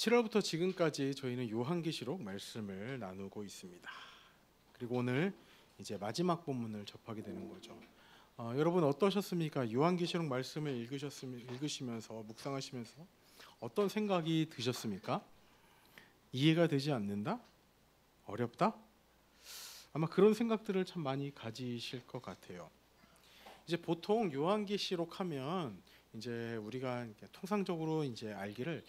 7월부터 지금까지 저희는 요한계시록 말씀을 나누고 있습니다. 그리고 오늘 이제 마지막 본문을 접하게 되는 거죠. 여러분 어떠셨습니까? 요한계시록 말씀을 읽으시면서 묵상하시면서 어떤 생각이 드셨습니까? 이해가 되지 않는다? 어렵다? 아마 그런 생각들을 참 많이 가지실 것 같아요. 이제 보통 요한계시록 하면 이제 우리가 통상적으로 이제 알기를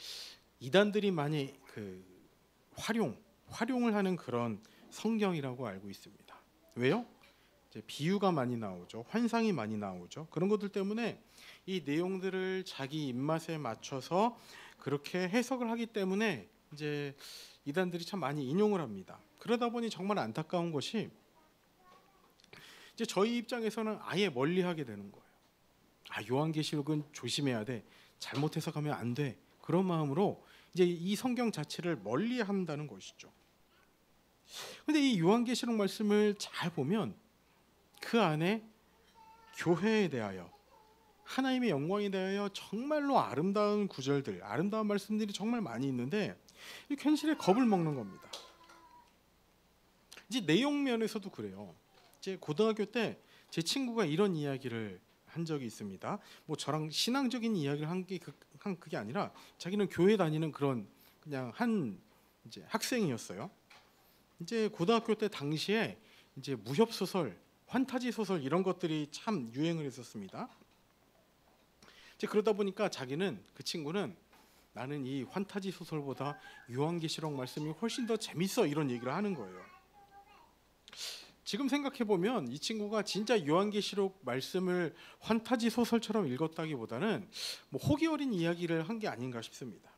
이단들이 많이 활용을 하는 그런 성경이라고 알고 있습니다. 왜요? 이제 비유가 많이 나오죠. 환상이 많이 나오죠. 그런 것들 때문에 이 내용들을 자기 입맛에 맞춰서 그렇게 해석을 하기 때문에 이제 이단들이 참 많이 인용을 합니다. 그러다 보니 정말 안타까운 것이 이제 저희 입장에서는 아예 멀리하게 되는 거예요. 요한계시록은 조심해야 돼. 잘못 해석하면 안 돼. 그런 마음으로 이제 이 성경 자체를 멀리한다는 것이죠. 그런데 이 요한계시록 말씀을 잘 보면 그 안에 교회에 대하여 하나님의 영광에 대하여 정말로 아름다운 구절들, 아름다운 말씀들이 정말 많이 있는데 현실에 겁을 먹는 겁니다. 이제 내용 면에서도 그래요. 이제 고등학교 때 제 친구가 이런 이야기를 한 적이 있습니다. 뭐 저랑 신앙적인 이야기를 한 그게 아니라 자기는 교회 다니는 그런 그냥 한 이제 학생이었어요. 이제 고등학교 때 당시에 이제 무협 소설, 환타지 소설 이런 것들이 참 유행을 했었습니다. 이제 그러다 보니까 그 친구는 나는 이 환타지 소설보다 요한계시록 말씀이 훨씬 더 재밌어 이런 얘기를 하는 거예요. 지금 생각해 보면 이 친구가 진짜 요한계시록 말씀을 환타지 소설처럼 읽었다기보다는 뭐 호기 어린 이야기를 한 게 아닌가 싶습니다.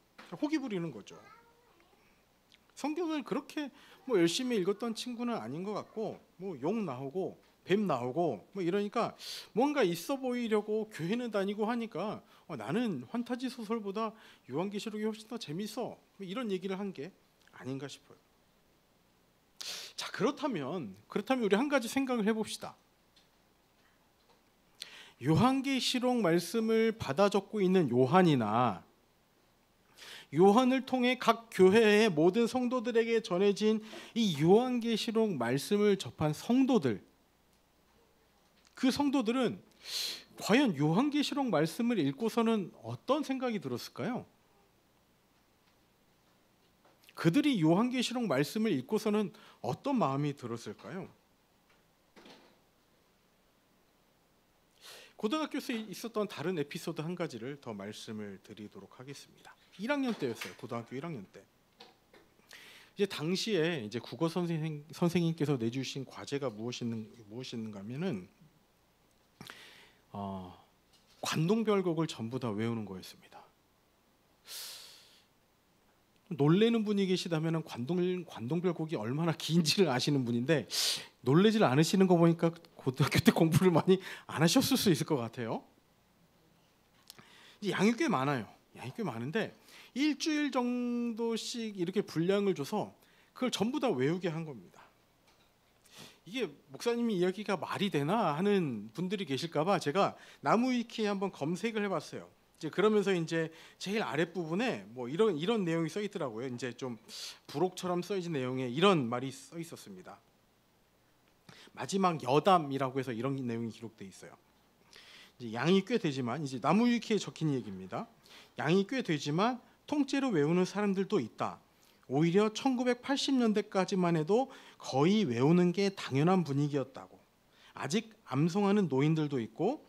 호기 부리는 거죠. 성경을 그렇게 뭐 열심히 읽었던 친구는 아닌 것 같고 뭐 용 나오고 뱀 나오고 뭐 이러니까 뭔가 있어 보이려고 교회는 다니고 하니까 나는 환타지 소설보다 요한계시록이 훨씬 더 재밌어 뭐 이런 얘기를 한 게 아닌가 싶어요. 자, 그렇다면 우리 한 가지 생각을 해봅시다. 요한계시록 말씀을 받아 적고 있는 요한이나 요한을 통해 각 교회의 모든 성도들에게 전해진 이 요한계시록 말씀을 접한 성도들, 그 성도들은 과연 요한계시록 말씀을 읽고서는 어떤 생각이 들었을까요? 그들이 요한계시록 말씀을 읽고서는 어떤 마음이 들었을까요? 고등학교에서 있었던 다른 에피소드 한 가지를 더 말씀을 드리도록 하겠습니다. 1학년 때였어요. 고등학교 1학년 때. 이제 당시에 이제 국어 선생님께서 내주신 과제가 무엇인가면은 관동별곡을 전부 다 외우는 거였습니다. 놀래는 분이 계시다면 관동별곡이 얼마나 긴지를 아시는 분인데 놀래질 않으시는 거 보니까 고등학교 때 공부를 많이 안 하셨을 수 있을 것 같아요. 양이 꽤 많아요. 양이 꽤 많은데 일주일 정도씩 이렇게 분량을 줘서 그걸 전부 다 외우게 한 겁니다. 이게 목사님이 이야기가 말이 되나 하는 분들이 계실까 봐 제가 나무위키에 한번 검색을 해봤어요. 이제 그러면서 이제 제일 아랫부분에 뭐 이런 내용이 써 있더라고요. 이제 좀 부록처럼 써진 내용에 이런 말이 써 있었습니다. 마지막 여담이라고 해서 이런 내용이 기록돼 있어요. 이제 양이 꽤 되지만 이제 나무위키에 적힌 얘기입니다. 양이 꽤 되지만 통째로 외우는 사람들도 있다. 오히려 1980년대까지만 해도 거의 외우는 게 당연한 분위기였다고. 아직 암송하는 노인들도 있고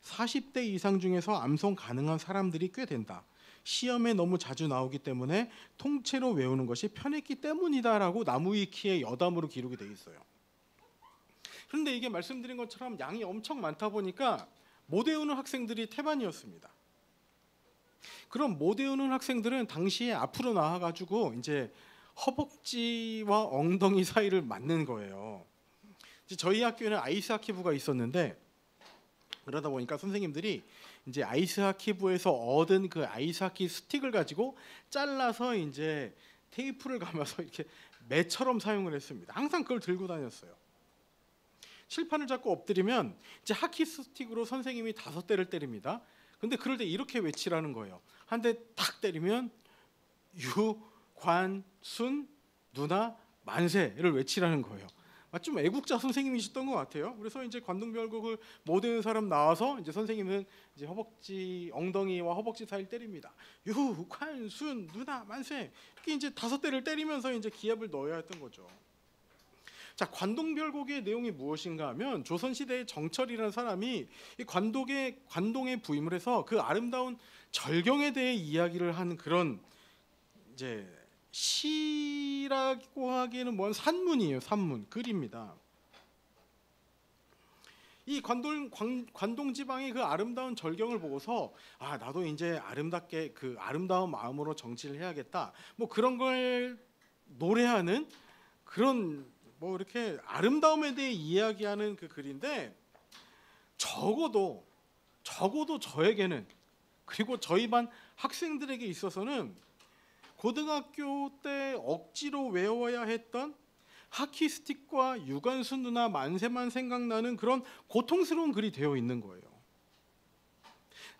40대 이상 중에서 암송 가능한 사람들이 꽤 된다. 시험에 너무 자주 나오기 때문에 통째로 외우는 것이 편했기 때문이다라고 나무위키에 여담으로 기록이 되어 있어요. 그런데 이게 말씀드린 것처럼 양이 엄청 많다 보니까 못 외우는 학생들이 태반이었습니다. 그럼 못 외우는 학생들은 당시에 앞으로 나와가지고 이제 허벅지와 엉덩이 사이를 맞는 거예요. 이제 저희 학교에는 아이스하키부가 있었는데 그러다 보니까 선생님들이 이제 아이스하키부에서 얻은 그 아이스하키 스틱을 가지고 잘라서 이제 테이프를 감아서 이렇게 매처럼 사용을 했습니다. 항상 그걸 들고 다녔어요. 칠판을 잡고 엎드리면 이제 하키 스틱으로 선생님이 5대를 때립니다. 근데 그럴 때 이렇게 외치라는 거예요. 한 대 탁 때리면 유, 관, 순, 누나, 만세를 외치라는 거예요. 좀 애국자 선생님이셨던 것 같아요. 그래서 이제 관동별곡을 모든 사람 나와서 이제 선생님은 이제 허벅지, 엉덩이와 허벅지 사이를 때립니다. 유, 관, 순, 누나, 만세 이렇게 이제 5대를 때리면서 이제 기합을 넣어야 했던 거죠. 자, 관동별곡의 내용이 무엇인가 하면 조선 시대의 정철이라는 사람이 이 관동에 부임을 해서 그 아름다운 절경에 대해 이야기를 한 그런 이제 시라고 하기에는 뭔 산문이에요. 산문, 글입니다. 이 관동 지방의 그 아름다운 절경을 보고서 아, 나도 이제 아름답게 그 아름다운 마음으로 정치를 해야겠다. 뭐 그런 걸 노래하는 그런 뭐 이렇게 아름다움에 대해 이야기하는 그 글인데 적어도 저에게는 그리고 저희 반 학생들에게 있어서는 고등학교 때 억지로 외워야 했던 하키스틱과 유관순 누나 만세만 생각나는 그런 고통스러운 글이 되어 있는 거예요.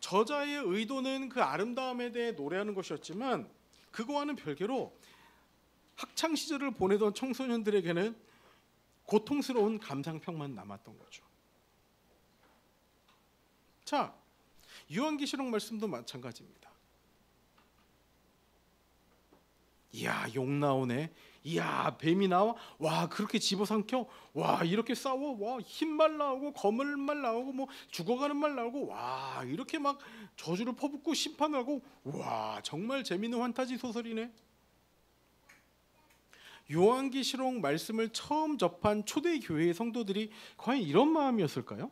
저자의 의도는 그 아름다움에 대해 노래하는 것이었지만 그거와는 별개로 학창 시절을 보내던 청소년들에게는 고통스러운 감상평만 남았던 거죠. 자, 요한계시록 말씀도 마찬가지입니다. 이야, 욕 나오네. 이야, 뱀이 나와. 와, 그렇게 집어삼켜. 와, 이렇게 싸워. 와, 흰말 나오고 검은 말 나오고 뭐 죽어가는 말 나오고 와, 이렇게 막 저주를 퍼붓고 심판하고 와, 정말 재미있는 환타지 소설이네. 요한계시록 말씀을 처음 접한 초대 교회의 성도들이 과연 이런 마음이었을까요?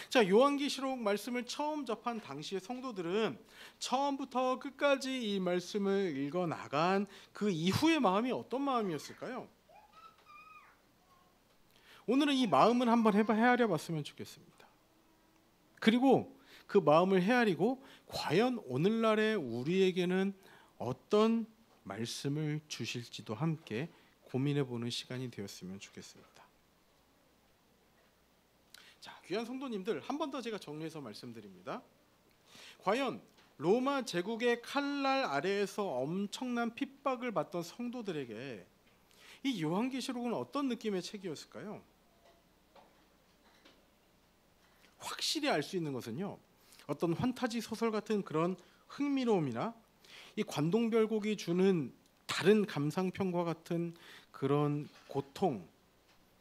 자, 요한계시록 말씀을 처음 접한 당시의 성도들은 처음부터 끝까지 이 말씀을 읽어 나간 그 이후의 마음이 어떤 마음이었을까요? 오늘은 이 마음을 한번 헤아려 봤으면 좋겠습니다. 그리고 그 마음을 헤아리고 과연 오늘날의 우리에게는 어떤 말씀을 주실지도 함께 고민해 보는 시간이 되었으면 좋겠습니다. 자, 귀한 성도님들, 한 번 더 제가 정리해서 말씀드립니다. 과연 로마 제국의 칼날 아래에서 엄청난 핍박을 받던 성도들에게 이 요한계시록은 어떤 느낌의 책이었을까요? 확실히 알 수 있는 것은요, 어떤 환타지 소설 같은 그런 흥미로움이나 이 관동별곡이 주는 다른 감상평과 같은 그런 고통,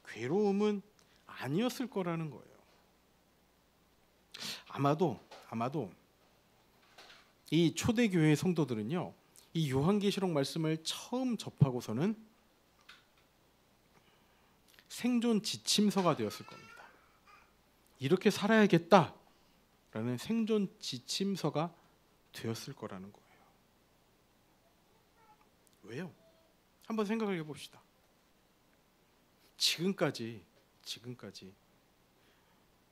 괴로움은 아니었을 거라는 거예요. 아마도 이 초대교회의 성도들은요, 이 요한계시록 말씀을 처음 접하고서는 생존 지침서가 되었을 겁니다. 이렇게 살아야겠다라는 생존 지침서가 되었을 거라는 거예요. 왜요? 한번 생각을 해봅시다. 지금까지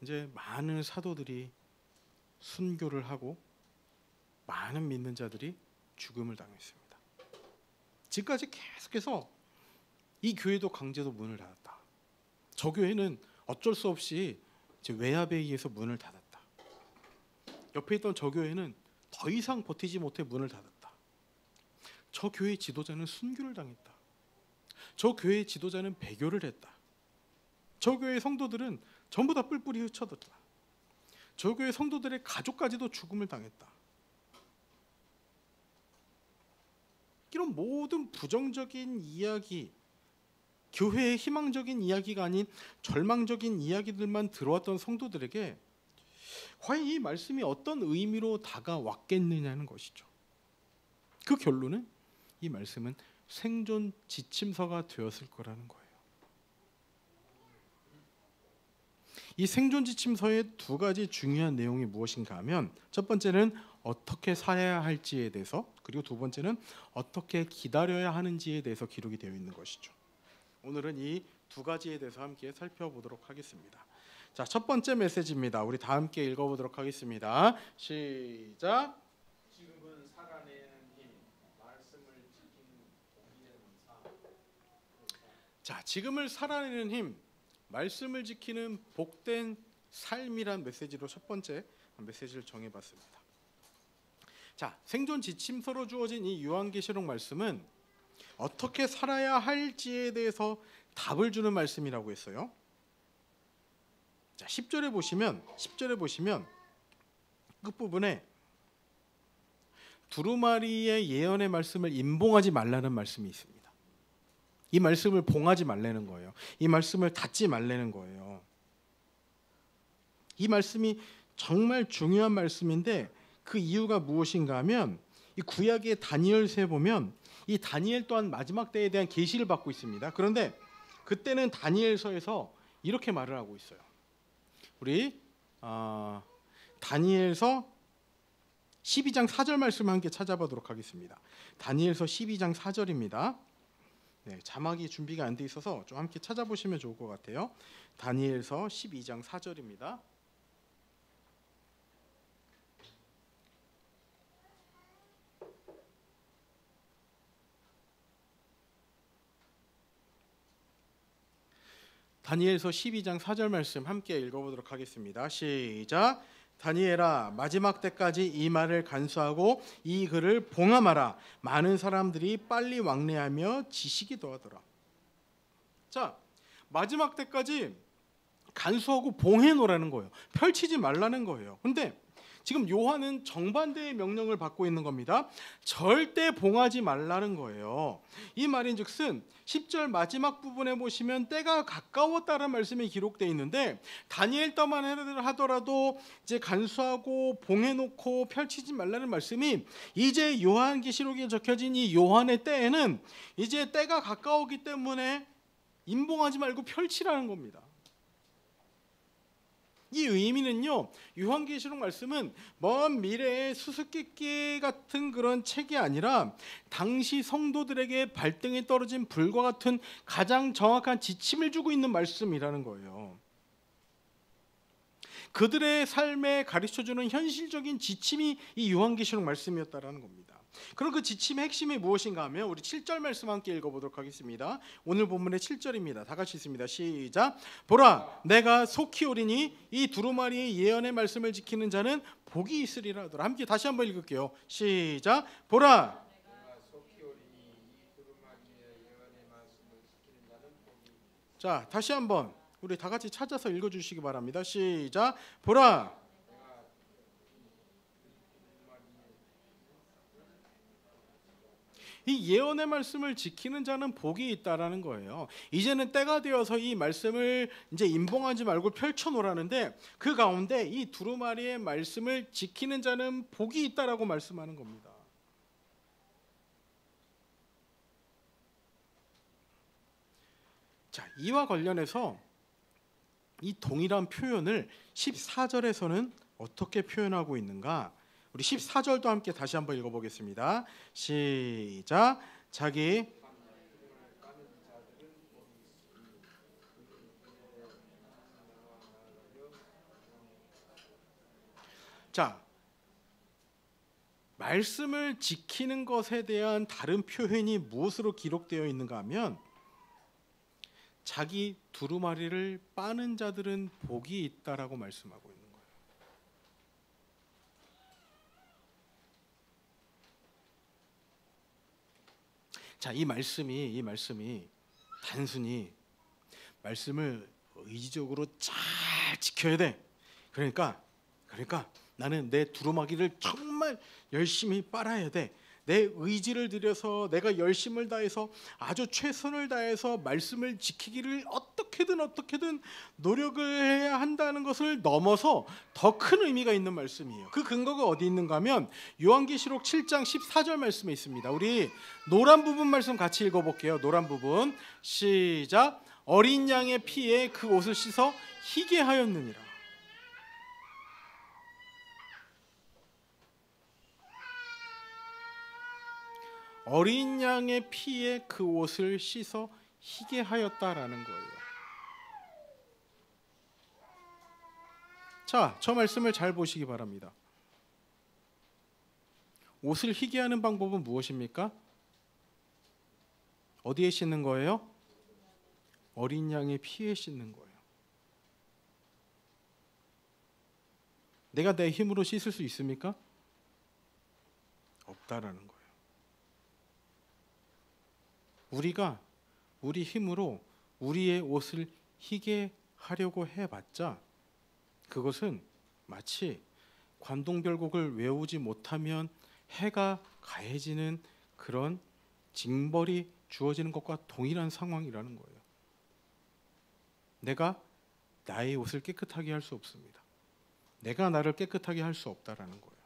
이제 많은 사도들이 순교를 하고 많은 믿는 자들이 죽음을 당했습니다. 지금까지 계속해서 이 교회도 강제로 문을 닫았다. 저 교회는 어쩔 수 없이 이제 외압에 의해서 문을 닫았다. 옆에 있던 저 교회는 더 이상 버티지 못해 문을 닫았다. 저 교회의 지도자는 순교를 당했다. 저 교회의 지도자는 배교를 했다. 저 교회의 성도들은 전부 다 뿔뿔이 흩어졌다. 저 교회 성도들의 가족까지도 죽음을 당했다. 이런 모든 부정적인 이야기, 교회의 희망적인 이야기가 아닌 절망적인 이야기들만 들어왔던 성도들에게 과연 이 말씀이 어떤 의미로 다가왔겠느냐는 것이죠. 그 결론은 이 말씀은 생존 지침서가 되었을 거라는 거예요. 이 생존 지침서의 두 가지 중요한 내용이 무엇인가 하면 첫 번째는 어떻게 살아야 할지에 대해서, 그리고 두 번째는 어떻게 기다려야 하는지에 대해서 기록이 되어 있는 것이죠. 오늘은 이 두 가지에 대해서 함께 살펴보도록 하겠습니다. 자, 첫 번째 메시지입니다. 우리 다 함께 읽어보도록 하겠습니다. 시작. 지금은 살아내는 힘, 말씀을 지키는 복된 삶. 자, 지금을 살아내는 힘, 말씀을 지키는 복된 삶이란 메시지로 첫 번째 메시지를 정해봤습니다. 자, 생존 지침서로 주어진 이 요한계시록 말씀은 어떻게 살아야 할지에 대해서 답을 주는 말씀이라고 했어요. 자, 10절에 보시면 끝부분에 두루마리의 예언의 말씀을 임봉하지 말라는 말씀이 있습니다. 이 말씀을 봉하지 말라는 거예요. 이 말씀을 닫지 말라는 거예요. 이 말씀이 정말 중요한 말씀인데 그 이유가 무엇인가 하면 이 구약의 다니엘서에 보면 이 다니엘 또한 마지막 때에 대한 계시를 받고 있습니다. 그런데 그때는 다니엘서에서 이렇게 말을 하고 있어요. 우리 다니엘서 12장 4절 말씀 함께 찾아보도록 하겠습니다. 다니엘서 12장 4절입니다. 네, 자막이 준비가 안 돼 있어서 좀 함께 찾아보시면 좋을 것 같아요. 다니엘서 12장 4절입니다. 다니엘서 12장 4절 말씀 함께 읽어보도록 하겠습니다. 시작. 다니엘아, 마지막 때까지 이 말을 간수하고 이 글을 봉함하라. 많은 사람들이 빨리 왕래하며 지식이 더하더라. 자, 마지막 때까지 간수하고 봉해 놓으라는 거예요. 펼치지 말라는 거예요. 근데 지금 요한은 정반대의 명령을 받고 있는 겁니다. 절대 봉하지 말라는 거예요. 이 말인즉슨 10절 마지막 부분에 보시면 때가 가까웠다는 말씀이 기록되어 있는데 다니엘 때만 하더라도 이제 간수하고 봉해놓고 펼치지 말라는 말씀이 이제 요한계시록에 적혀진 이 요한의 때에는 이제 때가 가까웠기 때문에 임봉하지 말고 펼치라는 겁니다. 이 의미는요, 요한계시록 말씀은 먼 미래의 수수께끼 같은 그런 책이 아니라 당시 성도들에게 발등에 떨어진 불과 같은 가장 정확한 지침을 주고 있는 말씀이라는 거예요. 그들의 삶에 가르쳐주는 현실적인 지침이 이 요한계시록 말씀이었다라는 겁니다. 그럼 그 지침의 핵심이 무엇인가 하면 우리 7절 말씀 함께 읽어보도록 하겠습니다. 오늘 본문의 7절입니다. 다 같이 있습니다. 시작. 보라, 내가 속히 오리니 이 두루마리의 예언의 말씀을 지키는 자는 복이 있으리라 하더라. 함께 다시 한번 읽을게요. 시작. 보라, 자, 다시 한번 우리 다 같이 찾아서 읽어주시기 바랍니다. 시작. 보라, 이 예언의 말씀을 지키는 자는 복이 있다라는 거예요. 이제는 때가 되어서 이 말씀을 이제 임봉하지 말고 펼쳐놓으라는데 그 가운데 이 두루마리의 말씀을 지키는 자는 복이 있다라고 말씀하는 겁니다. 자, 이와 관련해서 이 동일한 표현을 14절에서는 어떻게 표현하고 있는가? 우리 14절도 함께 다시 한번 읽어보겠습니다. 시작. 자기 자, 말씀을 지키는 것에 대한 다른 표현이 무엇으로 기록되어 있는가 하면 자기 두루마리를 빠는 자들은 복이 있다라고 말씀하고 있는 거예요. 자, 이 말씀이 단순히 말씀을 의지적으로 잘 지켜야 돼. 그러니까 나는 내 두루마기를 정말 열심히 빨아야 돼. 내 의지를 들여서 내가 열심을 다해서 아주 최선을 다해서 말씀을 지키기를 어떻게든 노력을 해야 한다는 것을 넘어서 더 큰 의미가 있는 말씀이에요. 그 근거가 어디 있는가 하면 요한계시록 7장 14절 말씀에 있습니다. 우리 노란 부분 말씀 같이 읽어볼게요. 노란 부분 시작. 어린 양의 피에 그 옷을 씻어 희게 하였느니라. 어린 양의 피에 그 옷을 씻어 희게 하였다라는 거예요. 자, 저 말씀을 잘 보시기 바랍니다. 옷을 희게 하는 방법은 무엇입니까? 어디에 씻는 거예요? 어린 양의 피에 씻는 거예요. 내가 내 힘으로 씻을 수 있습니까? 없다라는 거예요. 우리가 우리 힘으로 우리의 옷을 희게 하려고 해봤자 그것은 마치 관동별곡을 외우지 못하면 해가 가해지는 그런 징벌이 주어지는 것과 동일한 상황이라는 거예요. 내가 나의 옷을 깨끗하게 할 수 없습니다. 내가 나를 깨끗하게 할 수 없다라는 거예요.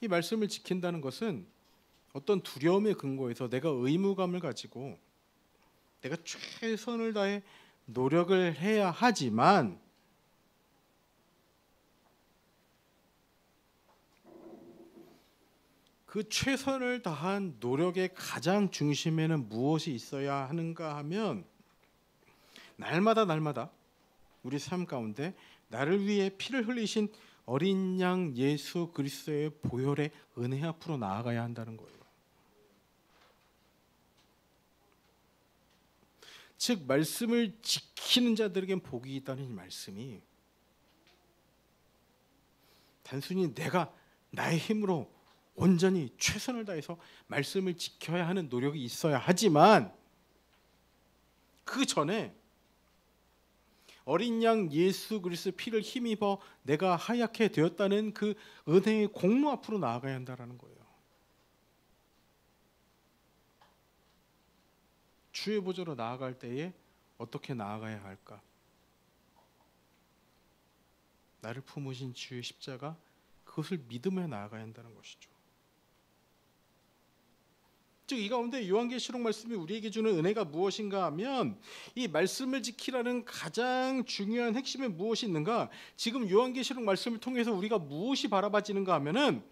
이 말씀을 지킨다는 것은 어떤 두려움의 근거에서 내가 의무감을 가지고 내가 최선을 다해 노력을 해야 하지만 그 최선을 다한 노력의 가장 중심에는 무엇이 있어야 하는가 하면 날마다 우리 삶 가운데 나를 위해 피를 흘리신 어린 양 예수 그리스도의 보혈의 은혜 앞으로 나아가야 한다는 거예요. 즉 말씀을 지키는 자들에겐 복이 있다는 이 말씀이 단순히 내가 나의 힘으로 온전히 최선을 다해서 말씀을 지켜야 하는 노력이 있어야 하지만 그 전에 어린 양 예수 그리스도 피를 힘입어 내가 하얗게 되었다는 그 은혜의 공로 앞으로 나아가야 한다는 거예요. 주의 보좌로 나아갈 때에 어떻게 나아가야 할까? 나를 품으신 주의 십자가 그것을 믿으며 나아가야 한다는 것이죠. 즉 이 가운데 요한계시록 말씀이 우리에게 주는 은혜가 무엇인가 하면 이 말씀을 지키라는 가장 중요한 핵심에 무엇이 있는가? 지금 요한계시록 말씀을 통해서 우리가 무엇이 바라봐지는가 하면은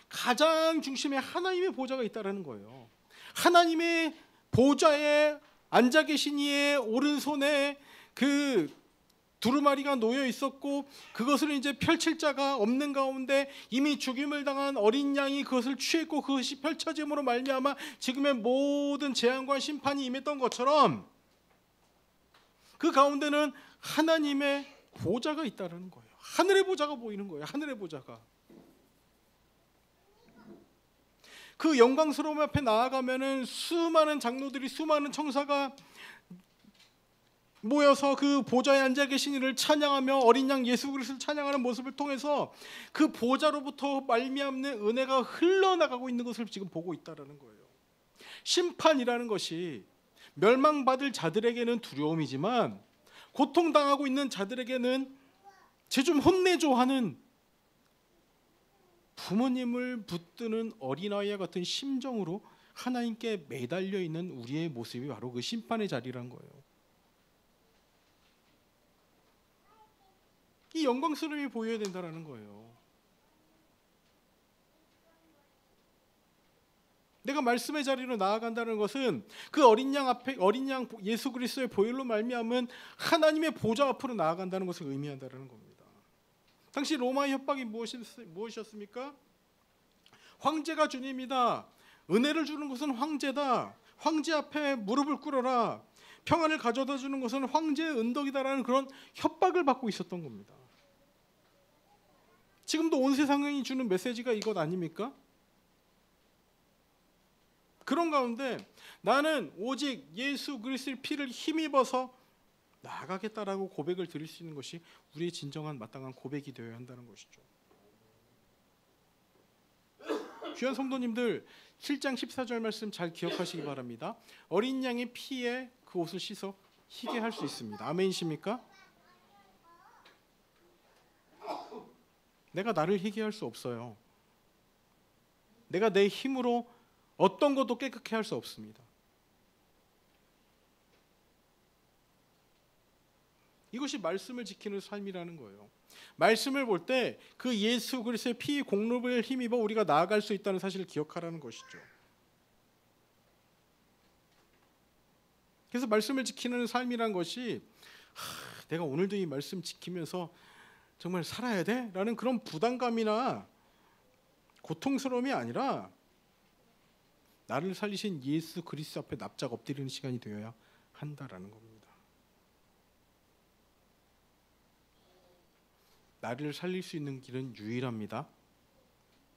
가장 중심에 하나님의 보좌가 있다라는 거예요. 하나님의 보좌에 앉아 계신 이의 오른손에 그 두루마리가 놓여 있었고 그것을 이제 펼칠 자가 없는 가운데 이미 죽임을 당한 어린 양이 그것을 취했고 그것이 펼쳐짐으로 말미암아 지금의 모든 재앙과 심판이 임했던 것처럼 그 가운데는 하나님의 보좌가 있다는 거예요. 하늘의 보좌가 보이는 거예요. 하늘의 보좌가. 그 영광스러움 앞에 나아가면은 수많은 장로들이 수많은 청사가 모여서 그 보좌에 앉아 계신 이를 찬양하며 어린 양 예수 그리스도를 찬양하는 모습을 통해서 그 보좌로부터 말미암는 은혜가 흘러나가고 있는 것을 지금 보고 있다라는 거예요. 심판이라는 것이 멸망받을 자들에게는 두려움이지만 고통당하고 있는 자들에게는 쟤 좀 혼내줘 하는 부모님을 붙드는 어린아이와 같은 심정으로 하나님께 매달려 있는 우리의 모습이 바로 그 심판의 자리라는 거예요. 이 영광스러움이 보여야 된다는 거예요. 내가 말씀의 자리로 나아간다는 것은 그 어린 양 앞에 어린 양 예수 그리스도의 보혈로 말미암은 하나님의 보좌 앞으로 나아간다는 것을 의미한다는 겁니다. 당시 로마의 협박이 무엇이었습니까? 황제가 주님이다. 은혜를 주는 것은 황제다. 황제 앞에 무릎을 꿇어라. 평안을 가져다 주는 것은 황제의 은덕이다라는 그런 협박을 받고 있었던 겁니다. 지금도 온 세상이 주는 메시지가 이것 아닙니까? 그런 가운데 나는 오직 예수 그리스도의 피를 힘입어서 나아가겠다라고 고백을 드릴 수 있는 것이 우리의 진정한 마땅한 고백이 되어야 한다는 것이죠. 귀한 성도님들 7장 14절 말씀 잘 기억하시기 바랍니다. 어린 양의 피에 그 옷을 씻어 희게 할 수 있습니다. 아멘이십니까? 내가 나를 희게 할 수 없어요. 내가 내 힘으로 어떤 것도 깨끗게 할 수 없습니다. 이것이 말씀을 지키는 삶이라는 거예요. 말씀을 볼 때 그 예수 그리스도의 피 공로를 힘입어 우리가 나아갈 수 있다는 사실을 기억하라는 것이죠. 그래서 말씀을 지키는 삶이란 것이 내가 오늘도 이 말씀 지키면서 정말 살아야 돼? 라는 그런 부담감이나 고통스러움이 아니라 나를 살리신 예수 그리스도 앞에 납작 엎드리는 시간이 되어야 한다라는 겁니다. 나를 살릴 수 있는 길은 유일합니다.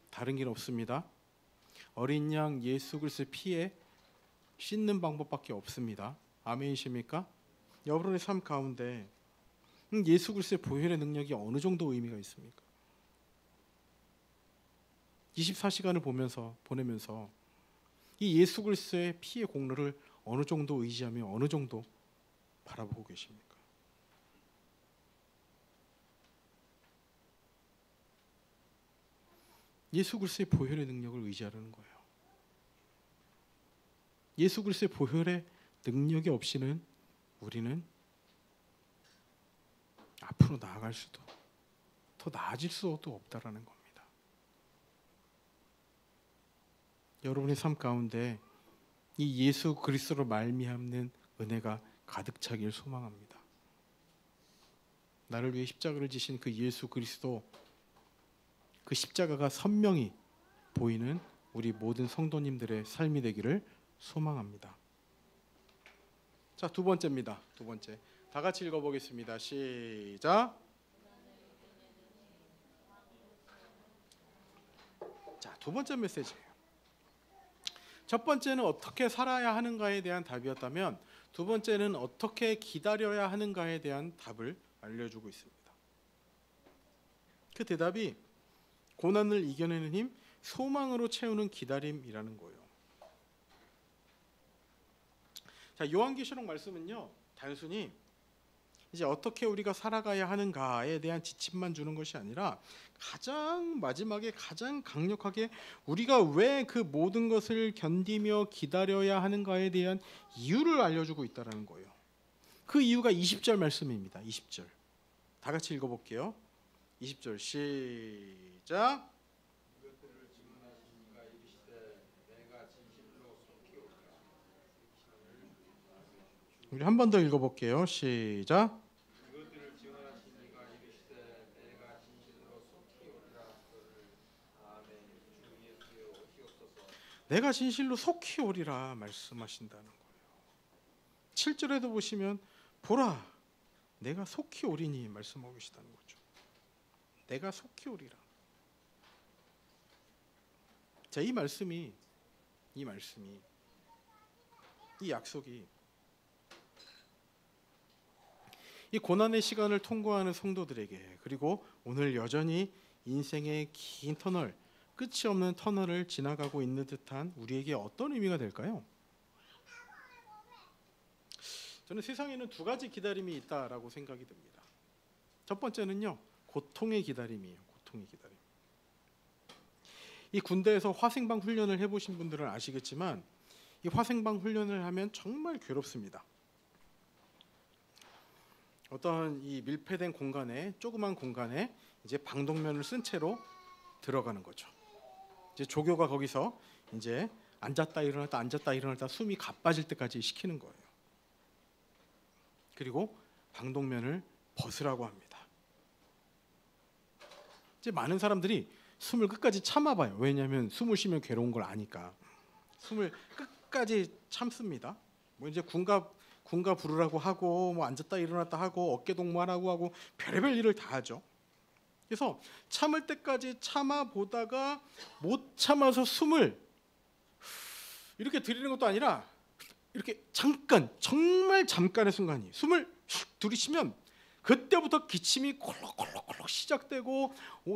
다른 길 없습니다. 어린 양 예수 그리스도의 피에 씻는 방법밖에 없습니다. 아멘이십니까? 여러분의 삶 가운데 예수 그리스도의 보혈의 능력이 어느 정도 의미가 있습니까? 24시간을 보내면서 이 예수 그리스도의 피의 공로를 어느 정도 의지하며 어느 정도 바라보고 계십니까? 예수 그리스도의 보혈의 능력을 의지하려는 거예요. 예수 그리스도의 보혈의 능력이 없이는 우리는 앞으로 나아갈 수도 더 나아질 수도 없다라는 겁니다. 여러분의 삶 가운데 이 예수 그리스도로 말미암는 은혜가 가득 차길 소망합니다. 나를 위해 십자가를 지신 그 예수 그리스도, 그 십자가가 선명히 보이는 우리 모든 성도님들의 삶이 되기를 소망합니다. 자, 두 번째입니다. 두 번째. 다 같이 읽어보겠습니다. 시작. 자, 두 번째 메시지예요. 첫 번째는 어떻게 살아야 하는가에 대한 답이었다면 두 번째는 어떻게 기다려야 하는가에 대한 답을 알려주고 있습니다. 그 대답이 고난을 이겨내는 힘, 소망으로 채우는 기다림이라는 거예요. 자, 요한계시록 말씀은요, 단순히 이제 어떻게 우리가 살아가야 하는가에 대한 지침만 주는 것이 아니라 가장 마지막에 가장 강력하게 우리가 왜 그 모든 것을 견디며 기다려야 하는가에 대한 이유를 알려주고 있다는 거예요. 그 이유가 20절 말씀입니다. 20절 다 같이 읽어볼게요. 20절 시작. 이것들을 증언하신 이가 이르시되 내가 진실로 속히 오리라. 우리 한 번 더 읽어볼게요. 시작. 이것들을 증언하신 이가 이르시되 내가 진실로 속히 오리라. 아멘. 주 예수여 오시옵소서. 내가 진실로 속히 오리라 말씀하신다는 거예요. 7절에도 보시면 보라 내가 속히 오리니 말씀하고 계시다는 거죠. 내가 속히 오리라. 자, 이 말씀이 이 약속이 이 고난의 시간을 통과하는 성도들에게, 그리고 오늘 여전히 인생의 긴 터널, 끝이 없는 터널을 지나가고 있는 듯한 우리에게 어떤 의미가 될까요? 저는 세상에는 두 가지 기다림이 있다라고 생각이 듭니다. 첫 번째는요, 고통의 기다림이에요. 고통의 기다림. 이 군대에서 화생방 훈련을 해보신 분들은 아시겠지만 이 화생방 훈련을 하면 정말 괴롭습니다. 어떤 이 밀폐된 공간에, 조그만 공간에 이제 방독면을 쓴 채로 들어가는 거죠. 이제 조교가 거기서 이제 앉았다 일어났다 숨이 가빠질 때까지 시키는 거예요. 그리고 방독면을 벗으라고 합니다. 이제 많은 사람들이 숨을 끝까지 참아봐요. 왜냐하면 숨을 쉬면 괴로운 걸 아니까 숨을 끝까지 참습니다. 뭐 이제 군가 부르라고 하고, 뭐 앉았다 일어났다 하고, 어깨 동무하라고 하고, 별의별 일을 다 하죠. 그래서 참을 때까지 참아 보다가 못 참아서 숨을 이렇게 들이는 것도 아니라 이렇게 잠깐, 정말 잠깐의 순간이 숨을 들이쉬면 그때부터 기침이 콜록콜록콜록 시작되고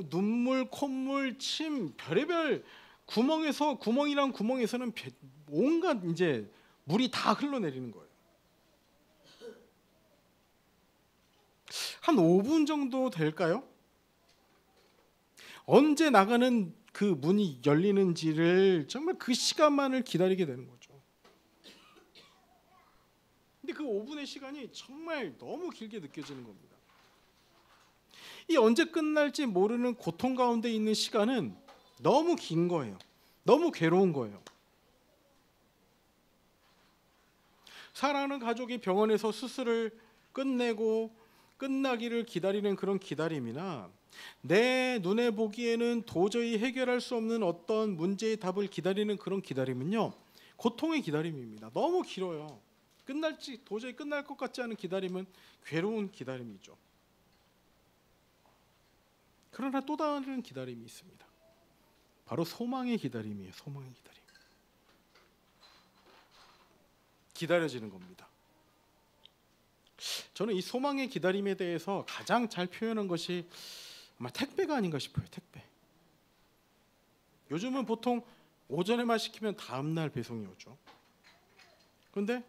눈물, 콧물, 침, 별의별 구멍이란 구멍에서는 온갖 이제 물이 다 흘러내리는 거예요. 한 5분 정도 될까요? 언제 나가는 그 문이 열리는지를 정말 그 시간만을 기다리게 되는 거죠. 근데 그 5분의 시간이 정말 너무 길게 느껴지는 겁니다. 이 언제 끝날지 모르는 고통 가운데 있는 시간은 너무 긴 거예요. 너무 괴로운 거예요. 사랑하는 가족이 병원에서 수술을 끝내고 끝나기를 기다리는 그런 기다림이나 내 눈에 보기에는 도저히 해결할 수 없는 어떤 문제의 답을 기다리는 그런 기다림은요, 고통의 기다림입니다. 너무 길어요. 도저히 끝날 것 같지 않은 기다림은 괴로운 기다림이죠. 그러나 또 다른 기다림이 있습니다. 바로 소망의 기다림이에요. 소망의 기다림. 기다려지는 겁니다. 저는 이 소망의 기다림에 대해서 가장 잘 표현한 것이 아마 택배가 아닌가 싶어요. 택배. 요즘은 보통 오전에만 시키면 다음날 배송이 오죠. 그런데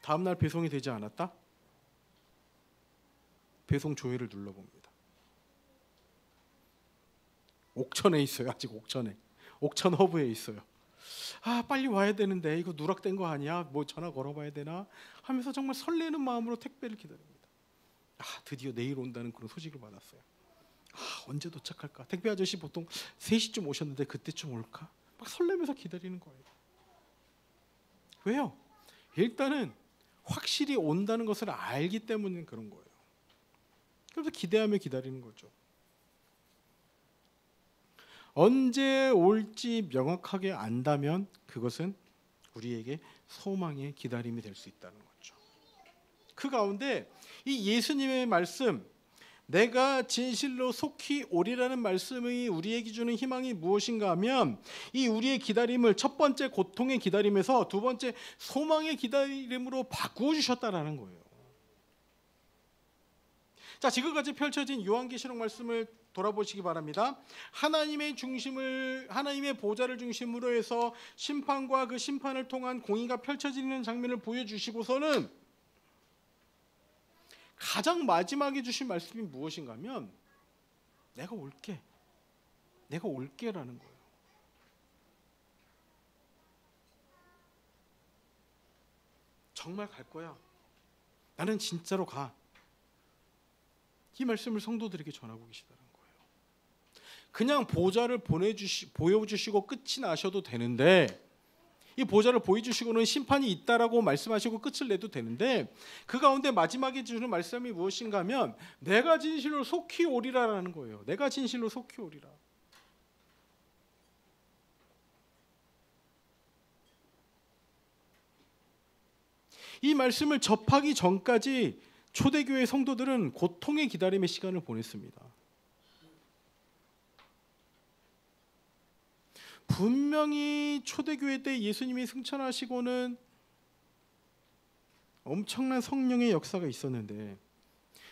다음날 배송이 되지 않았다? 배송 조회를 눌러봅니다. 옥천에 있어요. 아직 옥천에. 옥천 허브에 있어요. 아, 빨리 와야 되는데 이거 누락된 거 아니야? 뭐 전화 걸어봐야 되나? 하면서 정말 설레는 마음으로 택배를 기다립니다. 아, 드디어 내일 온다는 그런 소식을 받았어요. 아, 언제 도착할까? 택배 아저씨 보통 3시쯤 오셨는데 그때쯤 올까? 막 설레면서 기다리는 거예요. 왜요? 일단은 확실히 온다는 것을 알기 때문에 그런 거예요. 그래서 기대하며 기다리는 거죠. 언제 올지 명확하게 안다면 그것은 우리에게 소망의 기다림이 될 수 있다는 거죠. 그 가운데 이 예수님의 말씀, 내가 진실로 속히 오리라는 말씀이 우리에게 주는 희망이 무엇인가 하면 이 우리의 기다림을 첫 번째 고통의 기다림에서 두 번째 소망의 기다림으로 바꾸어 주셨다라는 거예요. 자, 지금까지 펼쳐진 요한계시록 말씀을 돌아보시기 바랍니다. 하나님의 보좌를 중심으로 해서 심판과 그 심판을 통한 공의가 펼쳐지는 장면을 보여주시고서는 가장 마지막에 주신 말씀이 무엇인가 하면 내가 올게라는 거예요. 정말 갈 거야. 나는 진짜로 가. 이 말씀을 성도들에게 전하고 계시다는 거예요. 그냥 보좌를 보여주시고 끝이 나셔도 되는데, 이 보좌를 보여주시고는 심판이 있다라고 말씀하시고 끝을 내도 되는데, 그 가운데 마지막에 주는 말씀이 무엇인가 하면 내가 진실로 속히 오리라라는 거예요. 내가 진실로 속히 오리라. 이 말씀을 접하기 전까지 초대교회 성도들은 고통의 기다림의 시간을 보냈습니다. 분명히 초대교회 때 예수님이 승천하시고는 엄청난 성령의 역사가 있었는데,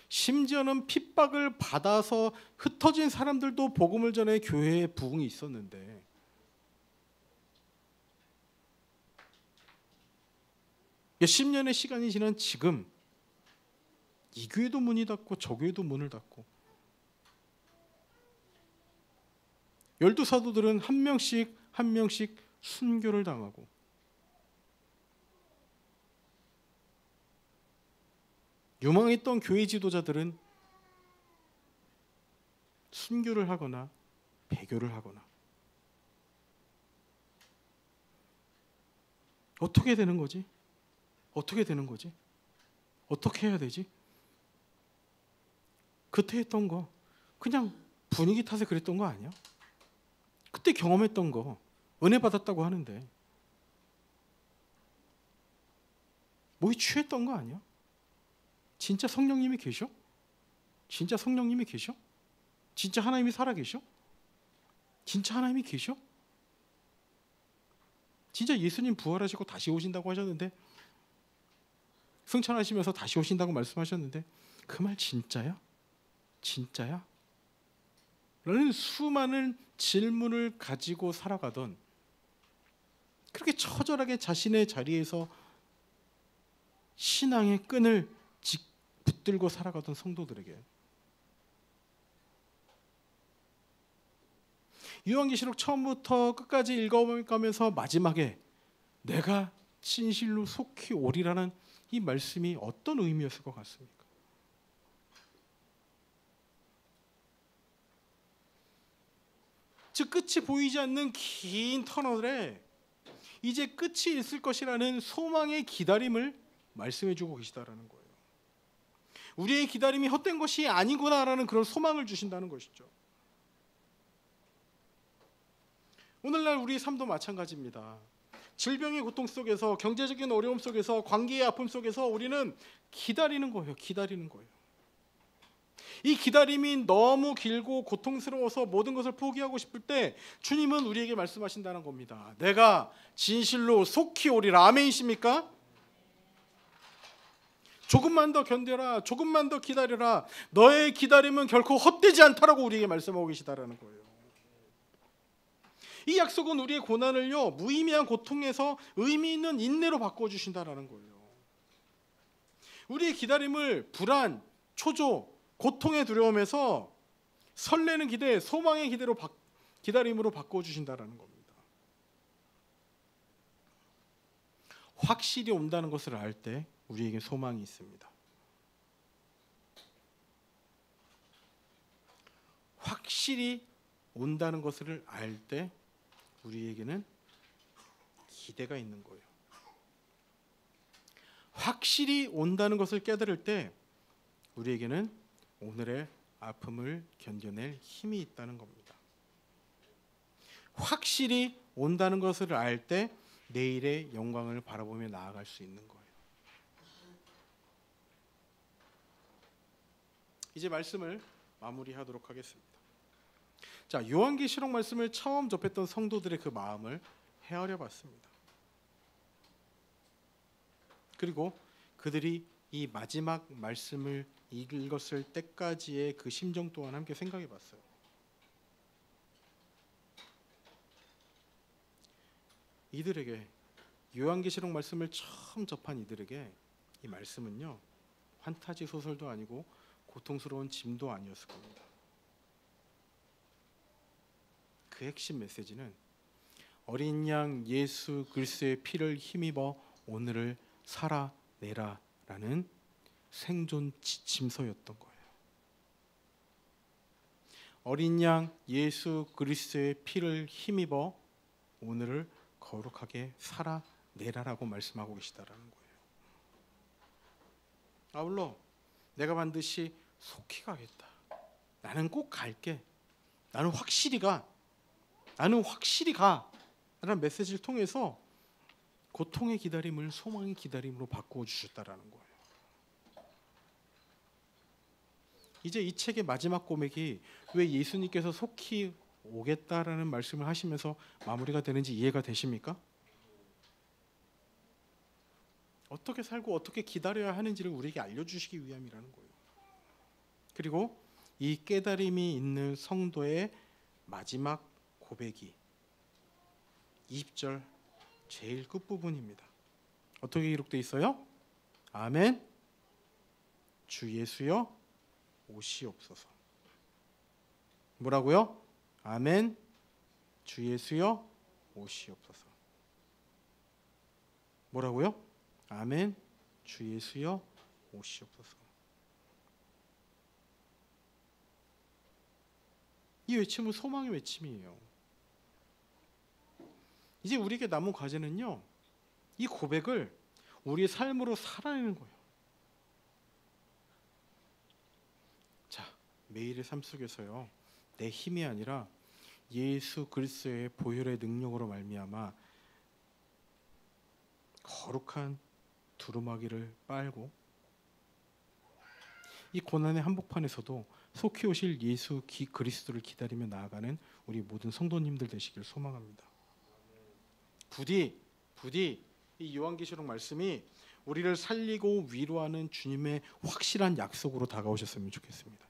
심지어는 핍박을 받아서 흩어진 사람들도 복음을 전해 교회에 부흥이 있었는데, 몇십 년의 시간이 지난 지금 이 교회도 문이 닫고 저 교회도 문을 닫고, 12 사도들은 한 명씩 순교를 당하고, 유망했던 교회 지도자들은 순교를 하거나 배교를 하거나. 어떻게 되는 거지? 어떻게 되는 거지? 어떻게 해야 되지? 그때 했던 거 그냥 분위기 탓에 그랬던 거 아니야? 그때 경험했던 거 은혜 받았다고 하는데 뭐에 취했던 거 아니야? 진짜 성령님이 계셔? 진짜 성령님이 계셔? 진짜 하나님이 살아계셔? 진짜 하나님이 계셔? 진짜 예수님 부활하시고 다시 오신다고 하셨는데, 승천하시면서 다시 오신다고 말씀하셨는데 그 말 진짜야? 진짜야? 라는 수많은 질문을 가지고 살아가던, 그렇게 처절하게 자신의 자리에서 신앙의 끈을 붙들고 살아가던 성도들에게 요한계시록 처음부터 끝까지 읽어가면서 마지막에 내가 진실로 속히 오리라는 이 말씀이 어떤 의미였을 것 같습니까? 즉 끝이 보이지 않는 긴 터널에 이제 끝이 있을 것이라는 소망의 기다림을 말씀해주고 계시다라는 거예요. 우리의 기다림이 헛된 것이 아니구나라는 그런 소망을 주신다는 것이죠. 오늘날 우리의 삶도 마찬가지입니다. 질병의 고통 속에서, 경제적인 어려움 속에서, 관계의 아픔 속에서 우리는 기다리는 거예요. 기다리는 거예요. 이 기다림이 너무 길고 고통스러워서 모든 것을 포기하고 싶을 때 주님은 우리에게 말씀하신다는 겁니다. 내가 진실로 속히 오리라. 아멘이십니까? 조금만 더 견뎌라. 조금만 더 기다려라. 너의 기다림은 결코 헛되지 않다라고 우리에게 말씀하고 계시다라는 거예요. 이 약속은 우리의 고난을요, 무의미한 고통에서 의미 있는 인내로 바꿔주신다라는 거예요. 우리의 기다림을 불안, 초조, 고통의 두려움에서 설레는 기대, 소망의 기다림으로 바꿔주신다라는 겁니다. 확실히 온다는 것을 알 때 우리에게 소망이 있습니다. 확실히 온다는 것을 알 때 우리에게는 기대가 있는 거예요. 확실히 온다는 것을 깨달을 때 우리에게는 오늘의 아픔을 견뎌낼 힘이 있다는 겁니다. 확실히 온다는 것을 알 때 내일의 영광을 바라보며 나아갈 수 있는 거예요. 이제 말씀을 마무리하도록 하겠습니다. 자, 요한계시록 말씀을 처음 접했던 성도들의 그 마음을 헤아려 봤습니다. 그리고 그들이 이 마지막 말씀을 읽었을 때까지의 그 심정 또한 함께 생각해 봤어요. 이들에게, 요한계시록 말씀을 처음 접한 이들에게 이 말씀은요, 판타지 소설도 아니고 고통스러운 짐도 아니었을 겁니다. 그 핵심 메시지는 어린 양 예수 그리스도의 피를 힘입어 오늘을 살아내라라는 생존 지침서였던 거예요. 어린 양 예수 그리스도의 피를 힘입어 오늘을 거룩하게 살아내라라고 말씀하고 계시다라는 거예요. 아울러 내가 반드시 속히 가겠다. 나는 꼭 갈게. 나는 확실히 가. 나는 확실히 가. 라는 메시지를 통해서 고통의 기다림을 소망의 기다림으로 바꾸어 주셨다라는 거예요. 이제 이 책의 마지막 고백이 왜 예수님께서 속히 오겠다라는 말씀을 하시면서 마무리가 되는지 이해가 되십니까? 어떻게 살고 어떻게 기다려야 하는지를 우리에게 알려주시기 위함이라는 거예요. 그리고 이 깨달음이 있는 성도의 마지막 고백이 20절 제일 끝부분입니다. 어떻게 기록되어 있어요? 아멘. 주 예수여 오시옵소서. 뭐라고요? 아멘. 주 예수여 오시옵소서. 뭐라고요? 아멘. 주 예수여 오시옵소서. 이 외침은 소망의 외침이에요. 이제 우리에게 남은 과제는요, 이 고백을 우리의 삶으로 살아내는 거예요. 자, 매일의 삶 속에서요, 내 힘이 아니라 예수 그리스도의 보혈의 능력으로 말미암아 거룩한 두루마기를 빨고 이 고난의 한복판에서도 속히 오실 예수 그리스도를 기다리며 나아가는 우리 모든 성도님들 되시길 소망합니다. 부디 이 요한계시록 말씀이 우리를 살리고 위로하는 주님의 확실한 약속으로 다가오셨으면 좋겠습니다.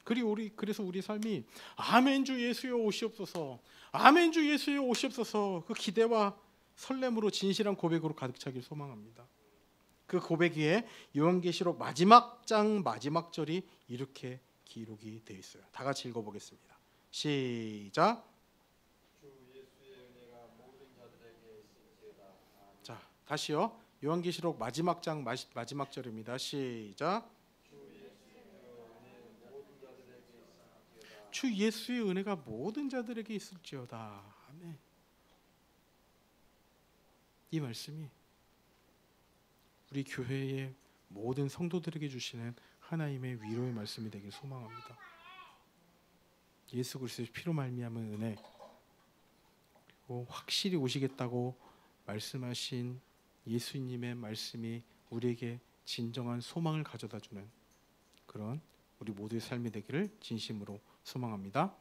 그래서 우리 삶이 아멘 주 예수여 오시옵소서, 아멘 주 예수여 오시옵소서, 그 기대와 설렘으로 진실한 고백으로 가득 차길 소망합니다. 그 고백 위에 요한계시록 마지막 장 마지막 절이 이렇게 기록이 되어 있어요. 다 같이 읽어보겠습니다. 시작. 자, 다시요. 요한계시록 마지막 장 마지막 절입니다. 시작. 주 예수의 은혜가 모든 자들에게 있을지어다. 아멘. 이 말씀이 우리 교회의 모든 성도들에게 주시는 하나님의 위로의 말씀이 되길 소망합니다. 예수 그리스도의 피로 말미암은 은혜, 그리고 확실히 오시겠다고 말씀하신 예수님의 말씀이 우리에게 진정한 소망을 가져다주는 그런 우리 모두의 삶이 되기를 진심으로 소망합니다.